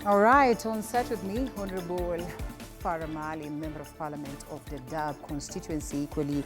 All right, on set with me, Honorable Farah, Maalim, Member of Parliament of the Constituency, equally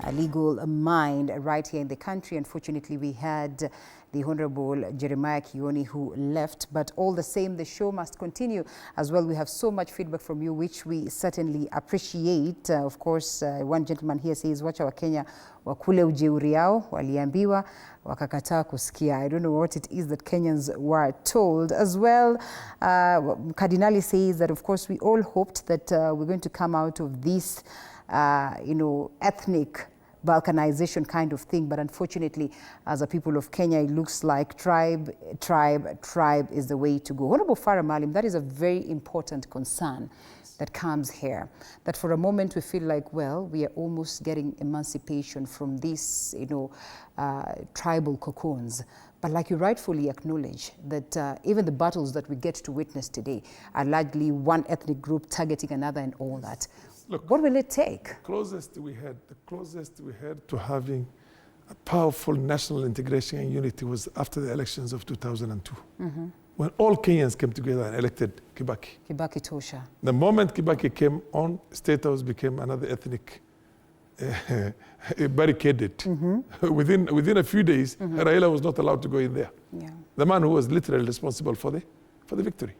a legal mind right here in the country. Unfortunately, we had the Honorable Jeremiah Kion who left, but all the same, the show must continue as well. We have so much feedback from you, which we certainly appreciate. Of course, one gentleman here says, wacha wa Kenya wakule ujeuri yao, waliambiwa, wakakataa kusikia. I don't know what it is that Kenyans were told. As well, Cardinali says that, of course, we all hoped that we're going to come out of this, ethnic balkanization kind of thing, but unfortunately, as a people of Kenya, it looks like tribe is the way to go. Honorable Farah, Maalim, that is a very important concern that comes here, that for a moment we feel like, well, we are almost getting emancipation from these, tribal cocoons. But like you rightfully acknowledge, that even the battles that we get to witness today are largely one ethnic group targeting another and all that. Look, what will it take? The closest we had to having a powerful national integration and unity was after the elections of 2002. Mm-hmm. When all Kenyans came together and elected Kibaki. Kibaki Tosha. The moment Kibaki came on, State House became another ethnic barricaded. Mm-hmm. Within a few days, mm-hmm. Raila was not allowed to go in there. Yeah. The man who was literally responsible for the victory.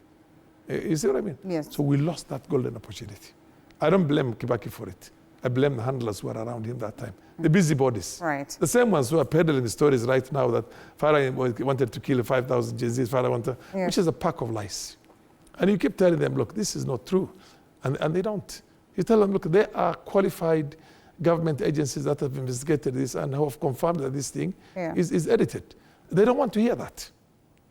You see what I mean? Yes. So we lost that golden opportunity. I don't blame Kibaki for it. I blame the handlers who were around him that time. Mm-hmm. The busybodies. Right. The same ones who are peddling the stories right now that Farah wanted to kill 5,000 Gen Zs, Farah wanted, yes. Which is a pack of lies. And you keep telling them, look, this is not true. And they don't. You tell them, look, there are qualified government agencies that have investigated this and have confirmed that this thing is edited. They don't want to hear that.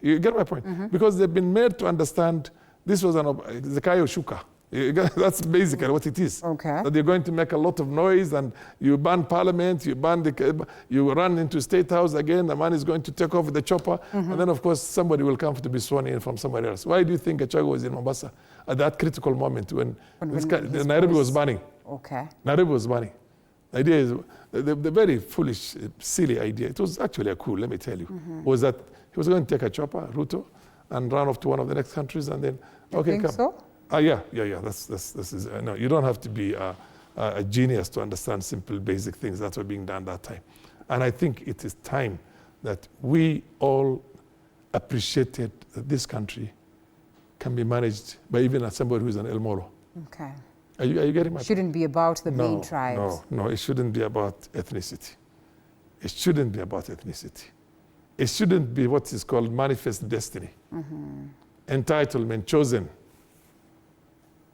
You get my point? Mm-hmm. Because they've been made to understand this was the Kayo Shuka. That's basically what it is. Okay. That you're going to make a lot of noise and you ban parliament, you run into State House again, the man is going to take off with the chopper, mm-hmm. and then of course somebody will come to be sworn in from somewhere else. Why do you think Achago was in Mombasa at that critical moment when Nairobi was burning? Okay. Nairobi was burning. The idea is, the very foolish, silly idea, it was actually a coup, let me tell you, mm-hmm. was that he was going to take a chopper, Ruto, and run off to one of the next countries and then, okay, come. So? Yeah. This is no. You don't have to be a genius to understand simple, basic things that were being done that time. And I think it is time that we all appreciated that this country can be managed by even somebody who is an El Moro. Okay. Are you getting my point? It shouldn't be about the main tribes. No, it shouldn't be about ethnicity. It shouldn't be about ethnicity. It shouldn't be what is called manifest destiny. Mm-hmm. Entitlement, chosen.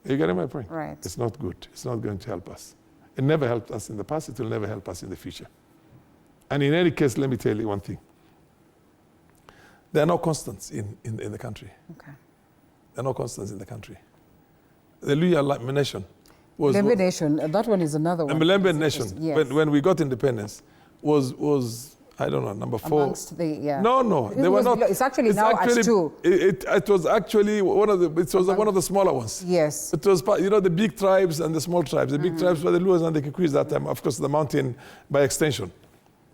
Are you getting my point? Right. It's not good. It's not going to help us. It never helped us in the past. It will never help us in the future. And in any case, let me tell you one thing. There are no constants in the country. Okay. There are no constants in the country. The Luya nation was... Lembe nation, that one is another one. The Lembe nation, yes. when we got independence, was I don't know, number 4. Amongst the, No, they were not. It's actually now at 2. It was actually one of the smaller ones. Yes. It was, the big tribes and the small tribes. The big tribes were the Luas and the Kikuis that time, of course, the mountain by extension.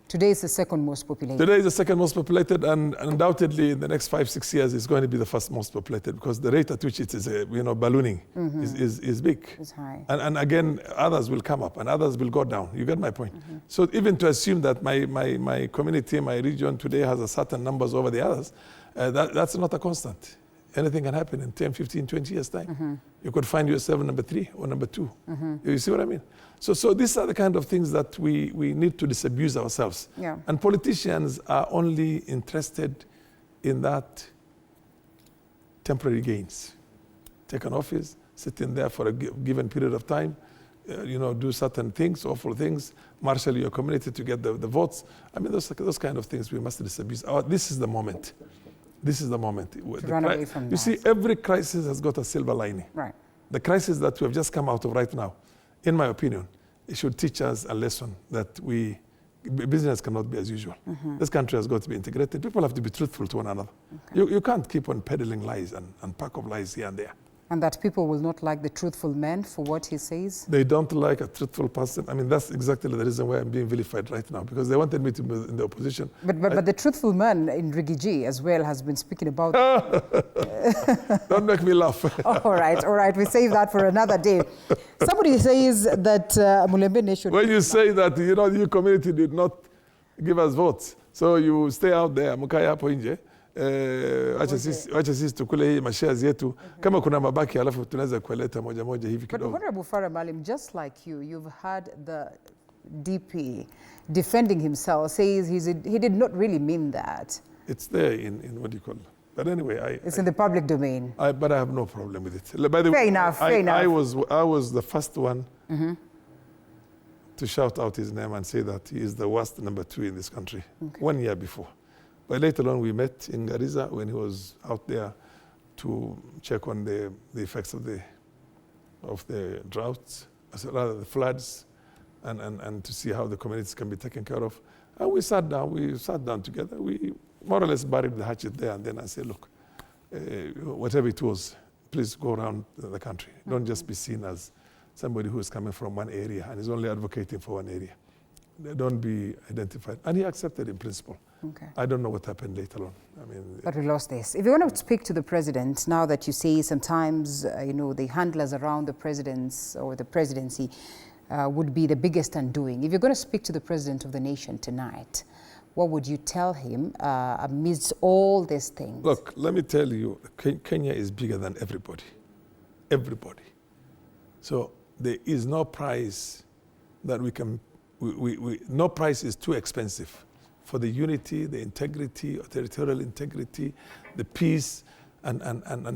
Today is the second most populated. Today is the second most populated, and undoubtedly in the next 5-6 years it's going to be the first most populated because the rate at which it is, ballooning is big. It's high. And again, others will come up and others will go down. You get my point? Mm-hmm. So even to assume that my community, my region today has a certain numbers over the others, that's not a constant. Anything can happen in 10, 15, 20 years' time. Mm-hmm. You could find yourself number 3 or number 2. Mm-hmm. You see what I mean? So these are the kind of things that we need to disabuse ourselves. Yeah. And politicians are only interested in that temporary gains. Take an office, sit in there for a given period of time, do certain things, awful things, marshal your community to get the votes. I mean, those kind of things we must disabuse. This is the moment. This is the moment. To run away from that. You see, every crisis has got a silver lining. Right. The crisis that we have just come out of right now, in my opinion, it should teach us a lesson that business cannot be as usual. Mm-hmm. This country has got to be integrated. People have to be truthful to one another. Okay. You can't keep on peddling lies and pack of lies here and there. And that people will not like the truthful man for what he says? They don't like a truthful person. I mean, that's exactly the reason why I'm being vilified right now, because they wanted me to be in the opposition. But the truthful man in Rigiji as well has been speaking about... Don't make me laugh. All right, we save that for another day. Somebody says that Mulembe Nation... When you say that, you know, your community did not give us votes, so you stay out there, mukaya hapo nje. Wacha sisi tukule hii mashares yetu kama kuna mabaki alafu tunaweza kueleta moja moja hivi kidogo. But Honorable Farah Maalim, just like you, you've had the DP defending himself, says he did not really mean that. It's there in what do you call it? But anyway, it's in the public domain. But I have no problem with it. By the fair way, enough. I was the first one to shout out his name and say that he is the worst number 2 in this country 1 year before. But later on, we met in Garissa when he was out there to check on the effects of the droughts, rather the floods, and to see how the communities can be taken care of. And we sat down together. We more or less buried the hatchet there, and then I said, look, whatever it was, please go around the country. Don't just be seen as somebody who is coming from one area and is only advocating for one area. Don't be identified. And he accepted in principle. Okay. I don't know what happened later on. I mean, but we lost this. If you want to speak to the president, now that you say sometimes, you know, the handlers around the presidents or the presidency would be the biggest undoing. If you're going to speak to the president of the nation tonight, what would you tell him amidst all these things? Look, let me tell you, Kenya is bigger than everybody. Everybody. So there is no price that we can, no price is too expensive for the unity, the integrity, territorial integrity, the peace, and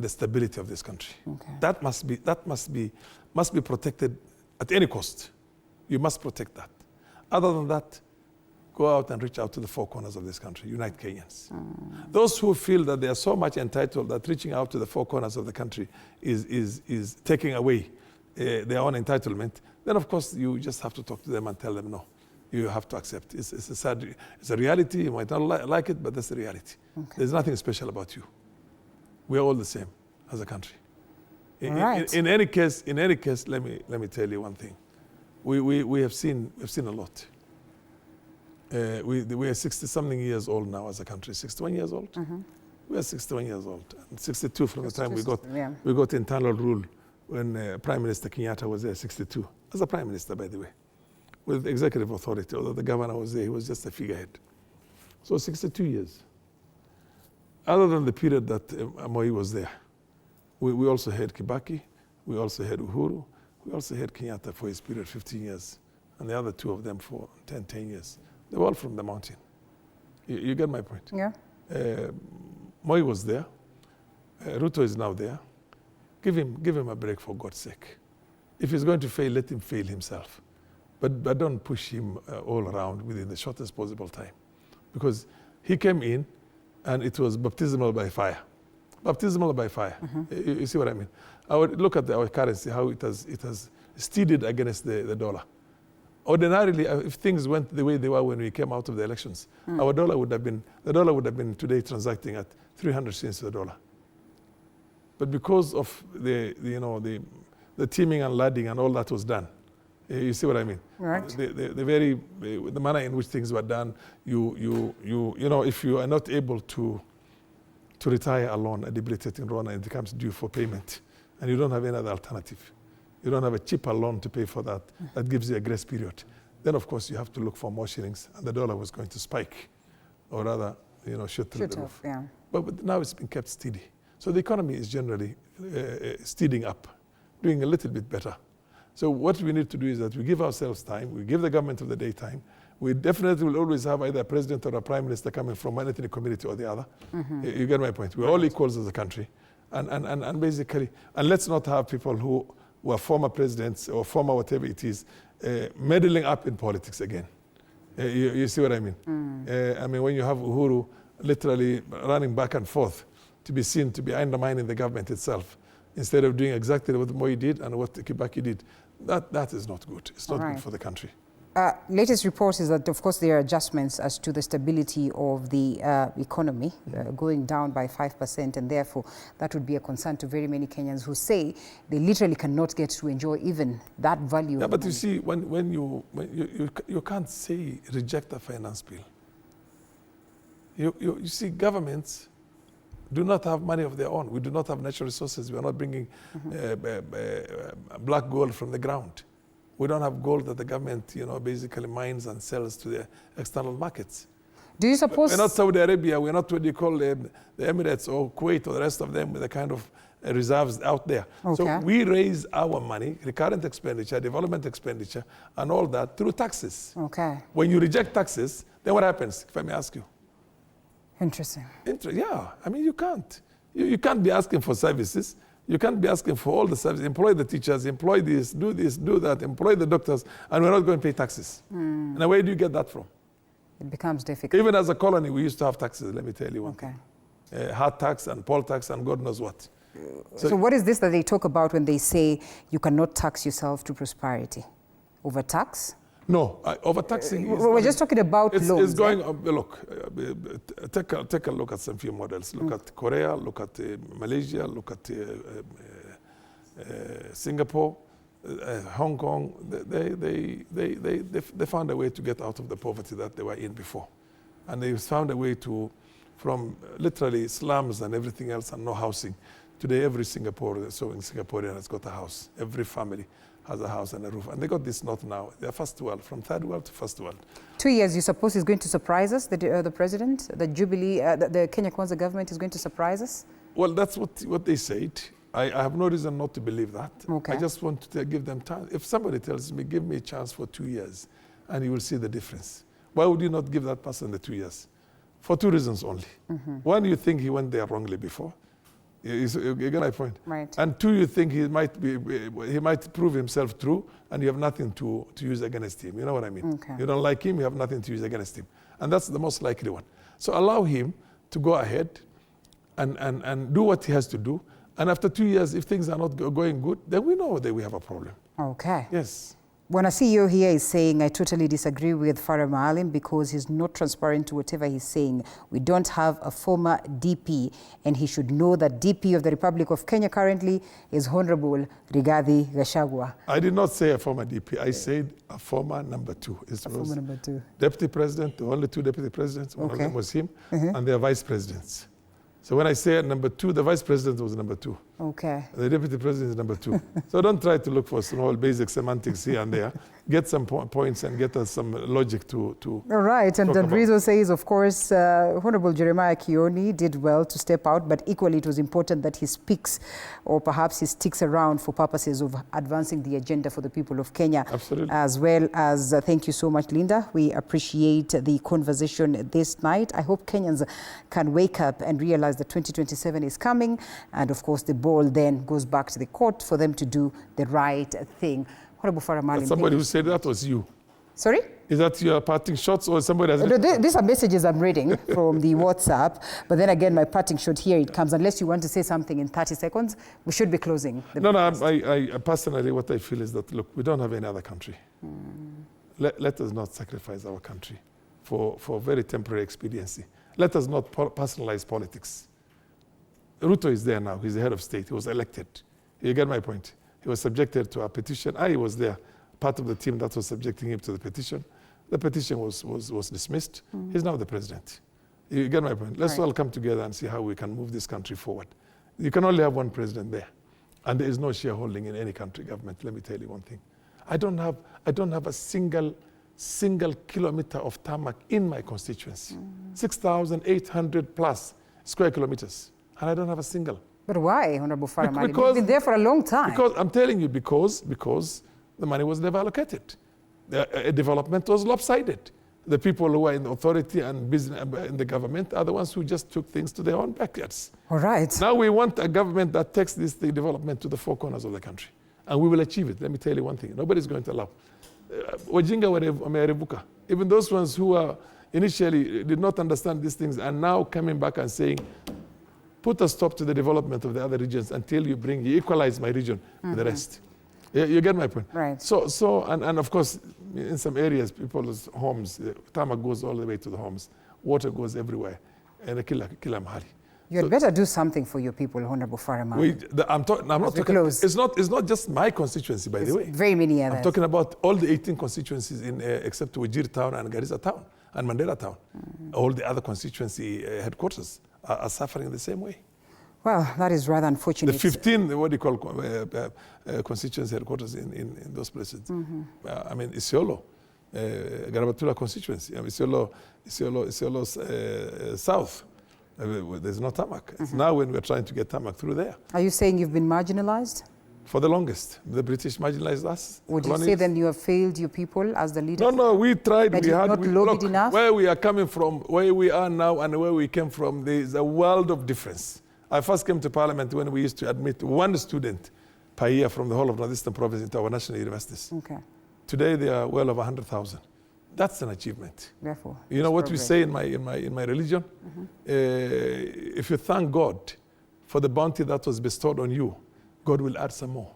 the stability of this country. Okay. That must be protected at any cost. You must protect that. Other than that, go out and reach out to the 4 corners of this country, unite Kenyans. Those who feel that they are so much entitled that reaching out to the 4 corners of the country is taking away their own entitlement, then of course you just have to talk to them and tell them no. You have to accept. It's a sad, it's a reality. You might not like it, but that's the reality. Okay. There's nothing special about you. We are all the same as a country. In any case, let me tell you one thing. We have seen a lot. We are 60-something years old now as a country. 61 years old. We are 61 years old. And 62 from the time we got internal rule when Prime Minister Kenyatta was there. 62 as a Prime Minister, by the way, with executive authority. Although the governor was there, he was just a figurehead. So 62 years. Other than the period that Moi was there, we also had Kibaki, we also had Uhuru, we also had Kenyatta for his period, 15 years, and the other 2 of them for 10 years. They were all from the mountain. You get my point? Yeah. Moi was there. Ruto is now there. Give him a break, for God's sake. If he's going to fail, let him fail himself. But don't push him all around within the shortest possible time. Because he came in, and it was baptismal by fire. Baptismal by fire. You see what I mean? I would look at our currency, how it has steadied against the dollar. Ordinarily, if things went the way they were when we came out of the elections, the dollar would have been today transacting at 300 cents to the dollar. But because of the teaming and ladding and all that was done, you see what I mean? Right. The manner in which things were done, you know, if you are not able to retire a loan, a debilitating loan, and it becomes due for payment, and you don't have any other alternative, you don't have a cheaper loan to pay for that, that gives you a grace period, then of course you have to look for more shillings, and the dollar was going to spike, or rather, shoot through the roof. Yeah. But now it's been kept steady. So the economy is generally steadying up, doing a little bit better. So what we need to do is that we give ourselves time, we give the government of the day time. We definitely will always have either a president or a prime minister coming from one ethnic community or the other. You get my point? We're all equals as a country. And basically, and let's not have people who were former presidents or former whatever it is, meddling up in politics again. You see what I mean? I mean, when you have Uhuru literally running back and forth to be seen to be undermining the government itself, instead of doing exactly what Moi did and what Kibaki did, that is not good. It's not good for the country. Latest reports is that, of course, there are adjustments as to the stability of the economy, going down by 5%, and therefore that would be a concern to very many Kenyans who say they literally cannot get to enjoy even that value. Yeah, but you see, when you can't say reject the finance bill. You see, governments do not have money of their own. We do not have natural resources. We are not bringing black gold from the ground. We don't have gold that the government, basically mines and sells to the external markets. Do you suppose... We're not Saudi Arabia. We're not what you call the Emirates or Kuwait or the rest of them with the kind of reserves out there. Okay. So we raise our money, recurrent expenditure, development expenditure, and all that through taxes. Okay. When you reject taxes, then what happens, if I may ask you? Interesting. Yeah, I mean, you can't. You can't be asking for services. You can't be asking for all the services. Employ the teachers, employ this, do that, employ the doctors, and we're not going to pay taxes. And where do you get that from? It becomes difficult. Even as a colony, we used to have taxes, let me tell you one thing. Hard tax and poll tax and God knows what. So what is this that they talk about when they say you cannot tax yourself to prosperity? Overtax? No, overtaxing is... We're just talking about loans. It's going... look, take a look at some few models. Look at Korea, look at Malaysia, look at Singapore, Hong Kong. They found a way to get out of the poverty that they were in before. And they found a way to, from literally slums and everything else and no housing. Today, every Singaporean has got a house. Every family has a house and a roof. And they got this not now. They're first world, from third world to first world. 2 years, you suppose he's going to surprise us, the president? The Jubilee, the Kenya Kwanza government is going to surprise us? Well, that's what they said. I have no reason not to believe that. Okay. I just want to give them time. If somebody tells me, give me a chance for 2 years, and you will see the difference. Why would you not give that person the 2 years? For two reasons only. One, you think he went there wrongly before. You get my point? Right. And two, you think he might prove himself true, and you have nothing to use against him. You know what I mean? Okay. You don't like him, you have nothing to use against him. And that's the most likely one. So allow him to go ahead and do what he has to do. And after 2 years, if things are not going good, then we know that we have a problem. Okay. Yes. When a CEO here is saying, I totally disagree with Farah Maalim because he's not transparent to whatever he's saying. We don't have a former DP, and he should know that DP of the Republic of Kenya currently is Honorable Rigathi Gachagua. I did not say a former DP. I said a former number two. Former number two. Deputy president, the only two deputy presidents, one of them was him, and their vice presidents. So when I say number two, the vice president was number two. Okay. The deputy president is number two. So don't try to look for small basic semantics here and there. Get some points and get us some logic to all right, and then Rizzo says, of course, Honorable Jeremiah Kioni did well to step out, but equally it was important that he speaks, or perhaps he sticks around for purposes of advancing the agenda for the people of Kenya. Absolutely. As well as, thank you so much, Linda. We appreciate the conversation this night. I hope Kenyans can wake up and realize that 2027 is coming, and of course the ball then goes back to the court for them to do the right thing. Honorable Farah Maalim. Somebody who said that was you. Sorry? Is that your parting shots or somebody has... These are messages I'm reading from the WhatsApp. But then again, my parting shot, here it comes. Unless you want to say something in 30 seconds, we should be closing. No, I personally, what I feel is that, look, we don't have any other country. Let us not sacrifice our country for very temporary expediency. Let us not personalize politics. Ruto is there now. He's the head of state. He was elected. You get my point? He was subjected to a petition. I was there, part of the team that was subjecting him to the petition. The petition was dismissed. He's now the president. You get my point? Let's all come together and see how we can move this country forward. You can only have one president there. And there is no shareholding in any country government. Let me tell you one thing. I don't have a single kilometer of tarmac in my constituency. 6,800 plus square kilometers. And I don't have a single. But why, Honorable Farah Maalim? You've been there for a long time. Because I'm telling you, because the money was never allocated. The development was lopsided. The people who are in the authority and business in the government are the ones who just took things to their own backyards. All right. Now we want a government that takes the development to the four corners of the country. And we will achieve it. Let me tell you one thing. Nobody's going to allow. Wajinga, even those ones who initially did not understand these things are now coming back and saying, put a stop to the development of the other regions until you equalize my region with the rest. You get my point? Right. And of course, in some areas, people's homes, tarmac goes all the way to the homes. Water goes everywhere. And kila mahali. You'd better do something for your people, Honorable Farah Maalim. I'm not talking, it's not just my constituency, by the way. Very many others. I'm talking about all the 18 constituencies except Wajir town and Garissa town and Mandela town. All the other constituency headquarters are suffering the same way. Well, that is rather unfortunate. The 15, what do you call constituency headquarters in those places? I mean, Isiolo, Garabatula constituency, Isiolo South. There's no tarmac. It's now when we're trying to get tarmac through there. Are you saying you've been marginalized? For the longest. The British marginalized us. Would you say then you have failed your people as the leaders? No, we tried. That not lobbied enough? Where we are coming from, where we are now and where we came from, there is a world of difference. I first came to Parliament when we used to admit one student per year from the whole of Northeastern Province into our national universities. Okay. Today they are well over 100,000. That's an achievement. Therefore, you know what we say in my religion? If you thank God for the bounty that was bestowed on you, God will add some more.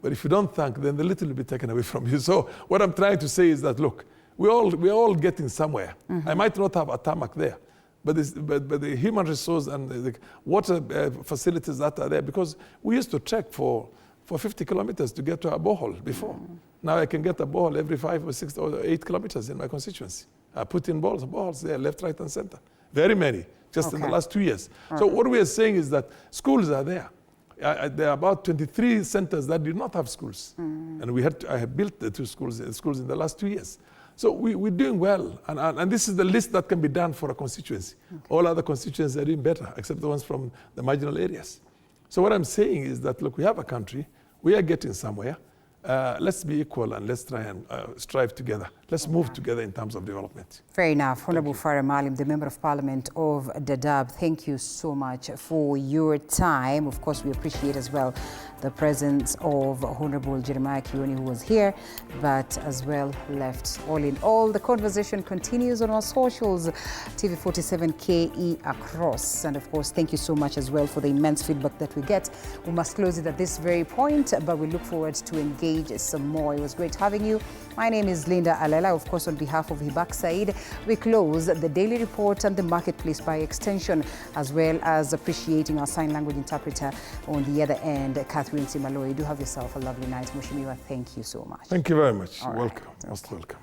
But if you don't thank, then the little will be taken away from you. So what I'm trying to say is that, look, we're all getting somewhere. I might not have a tarmac there, but the human resource and the water facilities that are there, because we used to trek for 50 kilometers to get to a borehole before. Now I can get a borehole every 5 or 6 or 8 kilometers in my constituency. I put in boreholes there, left, right, and center. Very many, just in the last 2 years. So what we are saying is that schools are there. There are about 23 centers that did not have schools. And I have built the 2 schools in the last 2 years. So we're doing well. And this is the list that can be done for a constituency. All other constituencies are doing better, except the ones from the marginal areas. So what I'm saying is that, look, we have a country. We are getting somewhere. Let's be equal and let's try and strive together. Let's move together in terms of development. Fair enough. Honorable Farah Maalim, the Member of Parliament of Dadaab, thank you so much for your time. Of course, we appreciate as well the presence of Honorable Jeremiah Kion, who was here, but as well left. All in all, the conversation continues on our socials, TV47KE across. And of course, thank you so much as well for the immense feedback that we get. We must close it at this very point, but we look forward to engage some more. It was great having you. My name is Linda Alela. Of course, on behalf of Hibak Said, we close the Daily Report and the Marketplace by extension, as well as appreciating our sign language interpreter on the other end, Catherine Simaloy. Do have yourself a lovely night. Mushimiwa, thank you so much. Thank you very much. All welcome. Right. Most welcome.